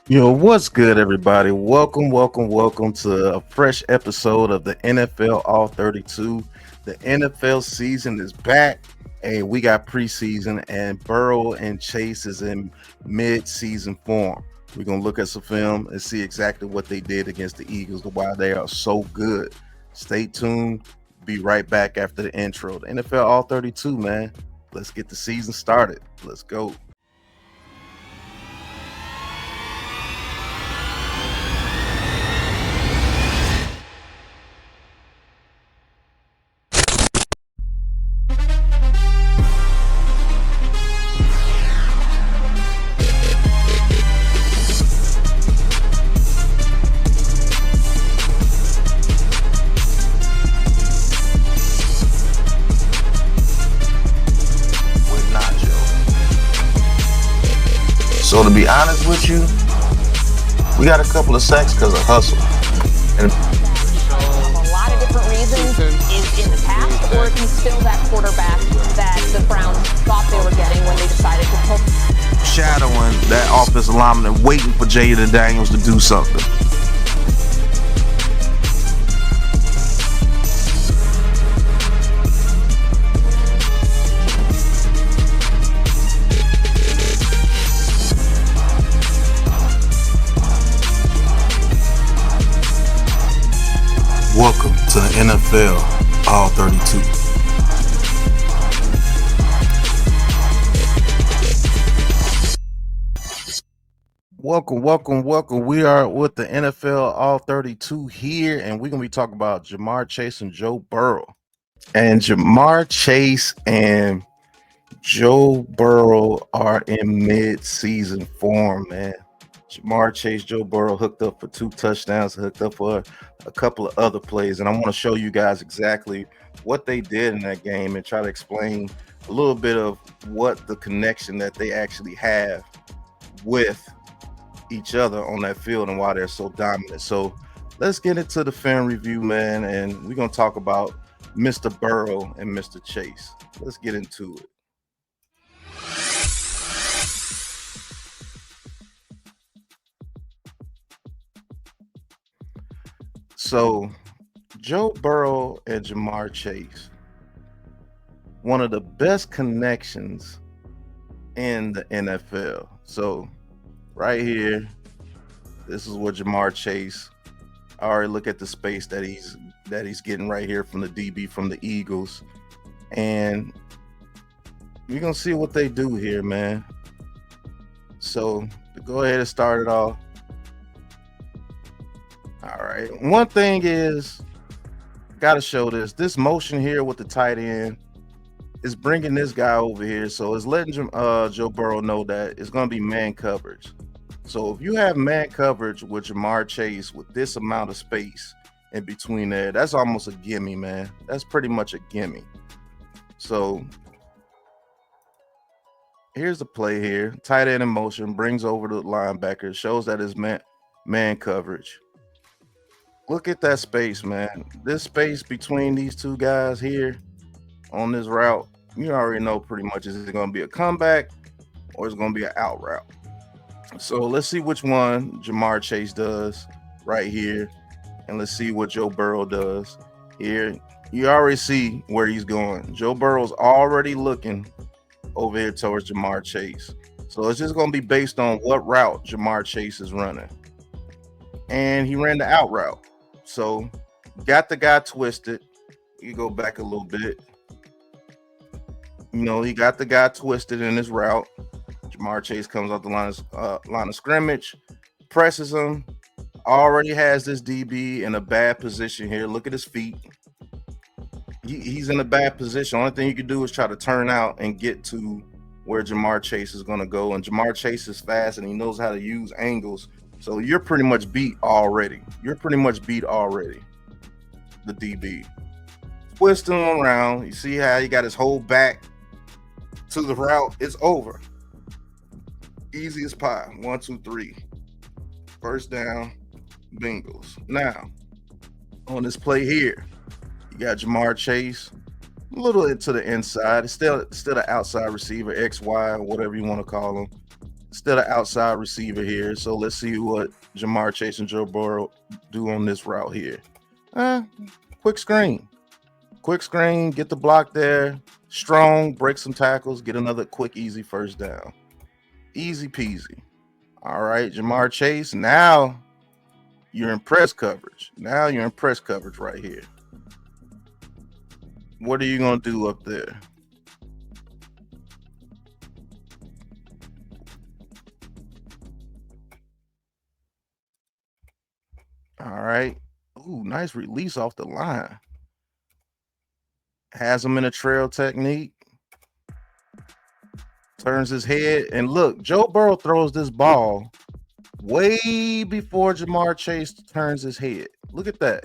What's good, everybody? Welcome to a fresh episode of the NFL All-32. The NFL season is back, and we got preseason, and Burrow and Chase is in mid-season form. We're going to look at some film and see exactly what they did against the Eagles, why they are so good. Stay tuned. Be right back after the intro. The NFL All-32, man. Let's get the season started. Let's go. With Nacho. So to be honest with you, we got a couple of sacks because of hustle. And A lot of different reasons is in the past, or if he's still that quarterback that the Browns thought they were getting when they decided to pull. shadowing that offensive lineman and waiting for Jaden Daniels to do something. Welcome to the NFL All-32. Welcome. We are with the NFL All-32 here, and we're going to be talking about Jamar Chase and Joe Burrow. And Jamar Chase and Joe Burrow are in mid-season form, man. Jamar Chase, Joe Burrow hooked up for 2 touchdowns, hooked up for a couple of other plays, and I want to show you guys exactly what they did in that game and try to explain a little bit of what the connection that they actually have with each other on that field and why they're so dominant. So let's get into the fan review, man, and we're going to talk about Mr. Burrow and Mr. Chase. Let's get into it. So, Joe Burrow and Jamar Chase, one of the best connections in the NFL. So, right here, this is what Jamar Chase. I already look at the space that he's getting right here from the DB from the Eagles, and you're gonna see what they do here, man. So, to go ahead and start it off. All right. One thing is, got to show this motion here with the tight end is bringing this guy over here. So it's letting Joe Burrow know that it's going to be man coverage. So if you have man coverage with Jamar Chase with this amount of space in between there, that's almost a gimme, man. That's pretty much a gimme. So here's the play here. Tight end in motion, brings over the linebacker, shows that it's man coverage. Look at that space, man. This space between these two guys here on this route, you already know pretty much is it going to be a comeback or it's going to be an out route. So let's see which one Jamar Chase does right here, and let's see what Joe Burrow does here. You already see where he's going. Joe Burrow's already looking over here towards Jamar Chase. So it's just going to be based on what route Jamar Chase is running. And he ran the out route. So got the guy twisted. You go back a little bit. He got the guy twisted in his route. Jamar Chase comes off the line of scrimmage, presses him, already has this DB in a bad position here. Look at his feet. He's in a bad position. Only thing you can do is try to turn out and get to where Jamar Chase is going to go. And Jamar Chase is fast and he knows how to use angles. So you're pretty much beat already. The DB. Twisting him around. You see how he got his whole back to the route. It's over. Easy as pie. 1, 2, 3. First down, Bengals. Now, on this play here, you got Jamar Chase a little into the inside. It's still the outside receiver, XY, whatever you want to call him. instead of outside receiver here. So let's see what Jamar Chase and Joe Burrow do on this route here. Quick screen. Quick screen, get the block there. Strong, break some tackles, get another quick, easy first down. Easy peasy. All right, Jamar Chase. Now you're in press coverage. Now you're in press coverage right here. What are you going to do up there? All right. Ooh, nice release off the line. Has him in a trail technique. Turns his head. And look, Joe Burrow throws this ball way before Jamar Chase turns his head. Look at that.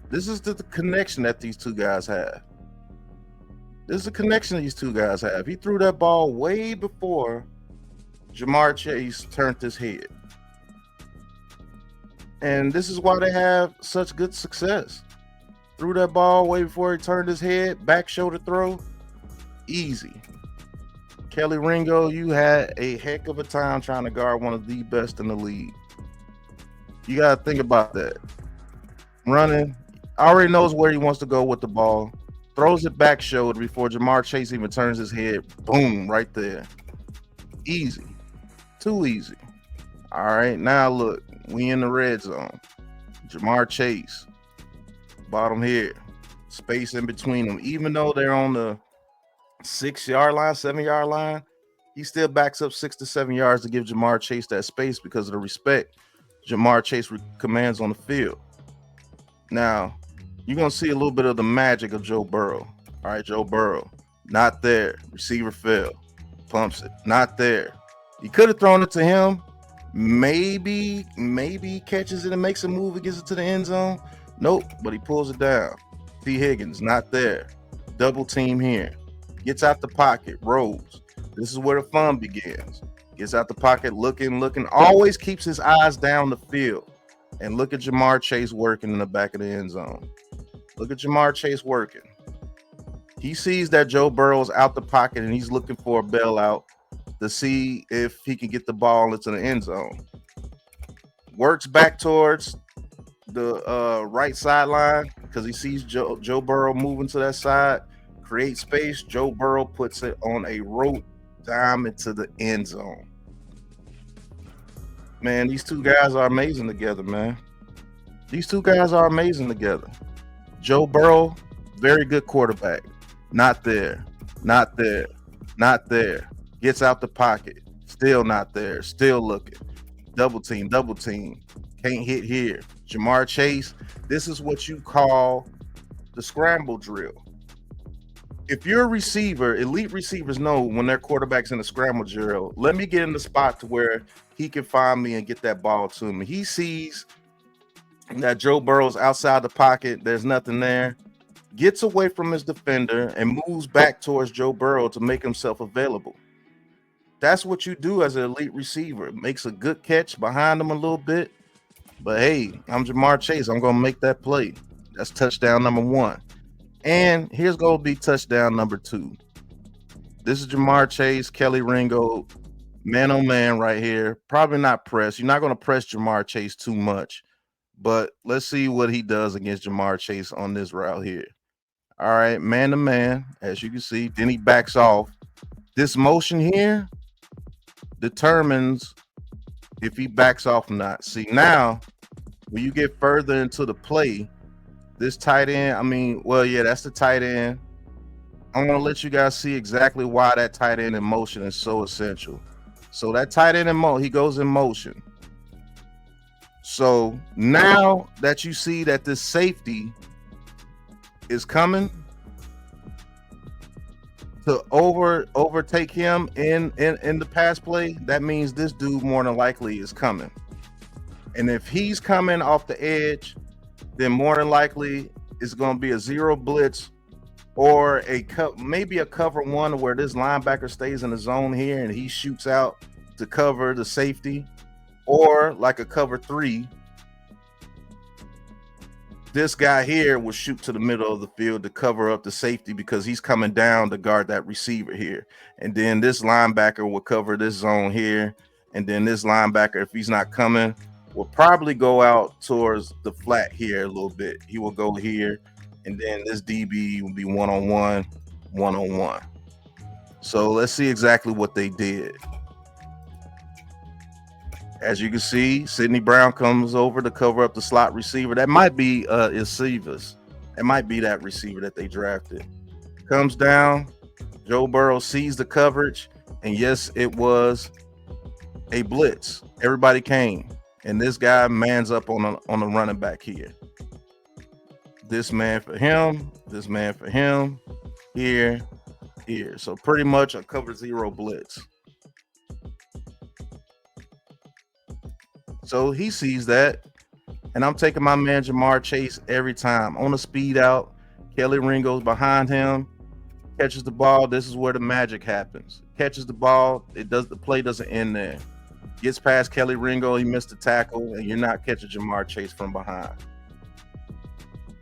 This is the connection that these two guys have. This is the connection these two guys have. He threw that ball way before Jamar Chase turned his head. And this is why they have such good success. Threw that ball way before he turned his head, back shoulder throw, easy. Kelly Ringo, you had a heck of a time trying to guard one of the best in the league. You got to think about that. Running, already knows where he wants to go with the ball. Throws it back shoulder before Jamar Chase even turns his head. Boom, right there. Easy. Too easy. All right, now look. We in the red zone. Jamar Chase. Bottom here. Space in between them. Even though they're on the 6-yard line, 7-yard line, he still backs up 6 to 7 yards to give Jamar Chase that space because of the respect Jamar Chase commands on the field. Now, you're going to see a little bit of the magic of Joe Burrow. All right, Joe Burrow. Not there. Receiver fell. Pumps it. Not there. He could have thrown it to him. Maybe he catches it and makes a move and gets it to the end zone. Nope, but he pulls it down. T. Higgins, not there. Double team here. Gets out the pocket, rolls. This is where the fun begins. Gets out the pocket, looking. Always keeps his eyes down the field. And look at Jamar Chase working in the back of the end zone. Look at Jamar Chase working. He sees that Joe Burrow's out the pocket and he's looking for a bailout to see if he can get the ball into the end zone. Works back towards the right sideline because he sees Joe Burrow moving to that side. Create space. Joe Burrow puts it on a rope dime into the end zone. Man, these two guys are amazing together, man. These two guys are amazing together. Joe Burrow, very good quarterback. Not there. Gets out the pocket. Still not there. Still looking. Double team. Can't hit here. Jamar Chase, this is what you call the scramble drill. If you're a receiver, elite receivers know when their quarterback's in a scramble drill, let me get in the spot to where he can find me and get that ball to me. He sees that Joe Burrow's outside the pocket. There's nothing there. Gets away from his defender and moves back towards Joe Burrow to make himself available. That's what you do as an elite receiver. Makes a good catch behind him a little bit. But hey, I'm Jamar Chase. I'm going to make that play. That's touchdown number 1. And here's going to be touchdown number 2. This is Jamar Chase, Kelly Ringo, man on man right here. Probably not press. You're not going to press Jamar Chase too much. But let's see what he does against Jamar Chase on this route here. All right, man to man, as you can see. Then he backs off. This motion here determines if he backs off or not. See, now, when you get further into the play, this tight end, that's the tight end. I'm going to let you guys see exactly why that tight end in motion is so essential. So that tight end in motion, he goes in motion. So now that you see that this safety is coming to overtake him in the pass play, that means this dude more than likely is coming. And if he's coming off the edge, then more than likely it's going to be a zero blitz or maybe a cover 1 where this linebacker stays in the zone here and he shoots out to cover the safety, or like a cover 3 this guy here will shoot to the middle of the field to cover up the safety because he's coming down to guard that receiver here. And then this linebacker will cover this zone here. And then this linebacker, if he's not coming, will probably go out towards the flat here a little bit. He will go here. And then this DB will be one-on-one, one-on-one. So let's see exactly what they did. As you can see, Sidney Brown comes over to cover up the slot receiver. That might be Isivas. It might be that receiver that they drafted. Comes down. Joe Burrow sees the coverage. And yes, it was a blitz. Everybody came. And this guy mans up on the running back here. This man for him. This man for him. Here. Here. So pretty much a cover zero blitz. So he sees that, and I'm taking my man Jamar Chase every time on the speed out. Kelly Ringo's behind him, catches the ball. This is where the magic happens. Catches the ball. The play doesn't end there. Gets past Kelly Ringo. He missed the tackle, and you're not catching Jamar Chase from behind.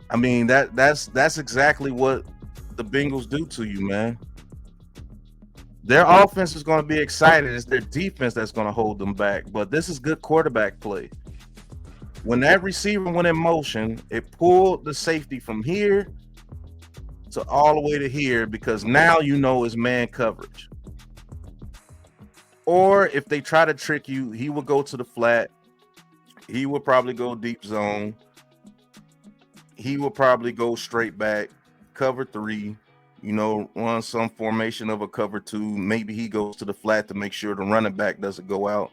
I mean, that's exactly what the Bengals do to you, man. Their offense is going to be excited. It's their defense that's going to hold them back. But this is good quarterback play. When that receiver went in motion, it pulled the safety from here to all the way to here because now you know it's man coverage. Or if they try to trick you, he will go to the flat. He will probably go deep zone. He will probably go straight back, cover 3. Run some formation of a cover 2. Maybe he goes to the flat to make sure the running back doesn't go out.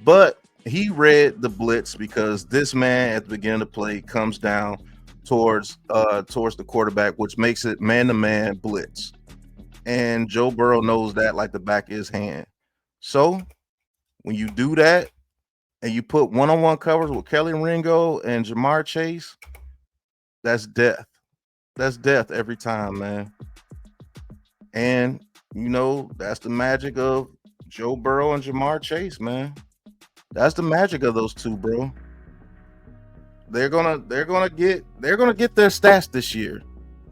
But he read the blitz because this man at the beginning of the play comes down towards the quarterback, which makes it man-to-man blitz. And Joe Burrow knows that like the back of his hand. So when you do that and you put one-on-one covers with Kelly Ringo and Jamar Chase, that's death. That's death every time, man. And, that's the magic of Joe Burrow and Jamar Chase, man. That's the magic of those two, bro. They're gonna get their stats this year.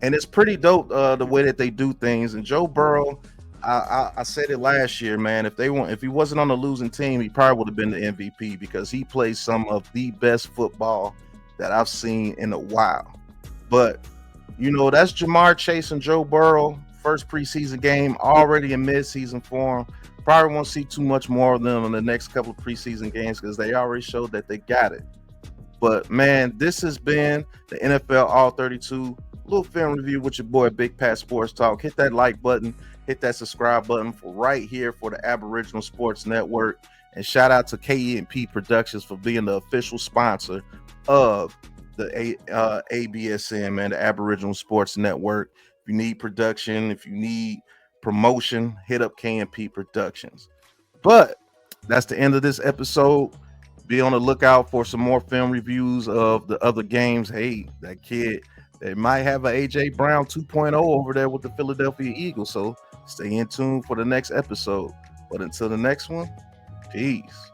And it's pretty dope the way that they do things. And Joe Burrow, I said it last year, man. If he wasn't on the losing team, he probably would have been the MVP because he plays some of the best football that I've seen in a while. But that's Jamar Chase and Joe Burrow. First preseason game, already in midseason form. Probably won't see too much more of them in the next couple of preseason games because they already showed that they got it. But, man, this has been the NFL All-32 little film review with your boy Big Pat Sports Talk. Hit that like button. Hit that subscribe button for right here for the Aboriginal Sports Network. And shout out to KEP Productions for being the official sponsor of the ABSN, man, the Aboriginal Sports Network. If you need production, if you need promotion, hit up KMP Productions. But that's the end of this episode. Be on the lookout for some more film reviews of the other games. Hey, that kid, they might have a AJ Brown 2.0 over there with the Philadelphia Eagles. So stay in tune for the next episode. But until the next one, peace.